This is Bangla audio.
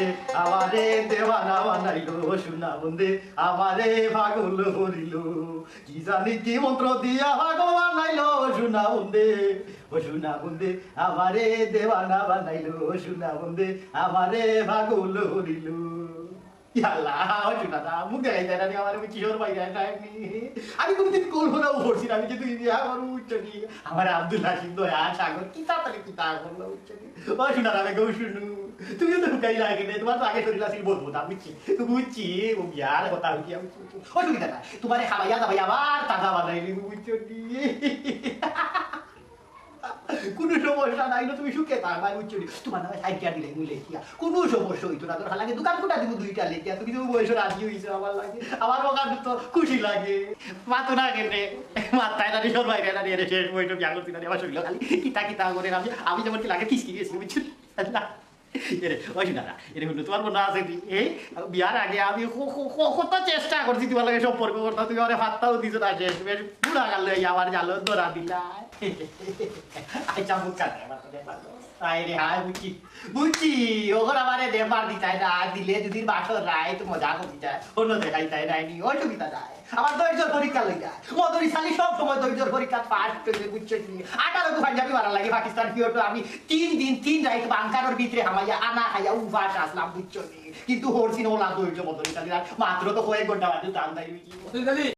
বন্ধে আমারে দেওয়ানা বানাইলো সোনা বন্ধে আমারে পাগল করিল কি জানি কি মন্ত্র দিয়া পাগল বানাইলো সোনা বন্ধে ও সোনা বন্ধে আমারে দেওয়ানা বানাইলো সোনা বন্ধে আমারে পাগল করিল আমি কোনদিন কল্পনাও করছি না আমি যে তুই বিয়া করবো উচ্চনি আমার আব্দুল হাসিম দয়া সাগর কি তাড়াতাড়ি কি তা করলো উচ্চনি ও শোনা আমি কেউ শুনু তুমি তো ঢুকাই লাগে না তোমার তো আগে শরীর আসিল বলবো না বুঝছি বুঝছি ও বিয়ার কথা হইছি আমি অসুবিধা নাই তোমার খাবাইয়া যাবাই আবার তাজা বানাইলি উচ্চনি কোনো সমস্যা নাই না তুমি সুখে থাকবা উচ্চনি তোমার নামে সাইকিয়া দিলে মুলে কিয়া কোনো সমস্যা হইতো না তোর লাগে দোকান কোটা দিব দুইটা লেখিয়া তুমি তো বয়স রাজি হইছে আমার লাগে আমার ওখান তো খুশি লাগে মাতো না কেনে মাথায় দাঁড়িয়ে সর বাইরে দাঁড়িয়ে শেষ বইটা বিয়া করছি না আমার শরীর খালি কিতা কিতা করে আমি যেমন কি লাগে কিসকি গেছি বুঝছি না এরে ওই দাদা এরে হলো তোমার মনে আছে এই বিয়ার আগে আমি কত চেষ্টা করছি তোমার লাগে সম্পর্ক করতে তুমি আমার হাতটাও দিছো না শেষ বেশ পুরা গেল আমার জালো ধরা দিলা আচ্ছা মুখ কাটে তাই রে হাই বুঝছি ওখন আমারে দেবার দিতাই না দিলে দুদিন বাসর রায় তো মজা করতে যায় অন্য দেখাই তাই নাইনি অসুবিধা নাই আমার ধৈর্যর পরীক্ষা লই যায় মদরি শালি সব সময় ধৈর্যর পরীক্ষা ফার্স্ট হইলে বুঝছো কি 18 পাঞ্জাবি মারা লাগে পাকিস্তান পিওটো আমি 3 দিন 3 রাত বাংকারের ভিতরে হামাইয়া আনা খাইয়া উভাস আসলাম বুঝছো কি কিন্তু হরছিন ওলা ধৈর্য মদরি শালি মাত্র তো কয়েক ঘন্টা বাদে টান দেয়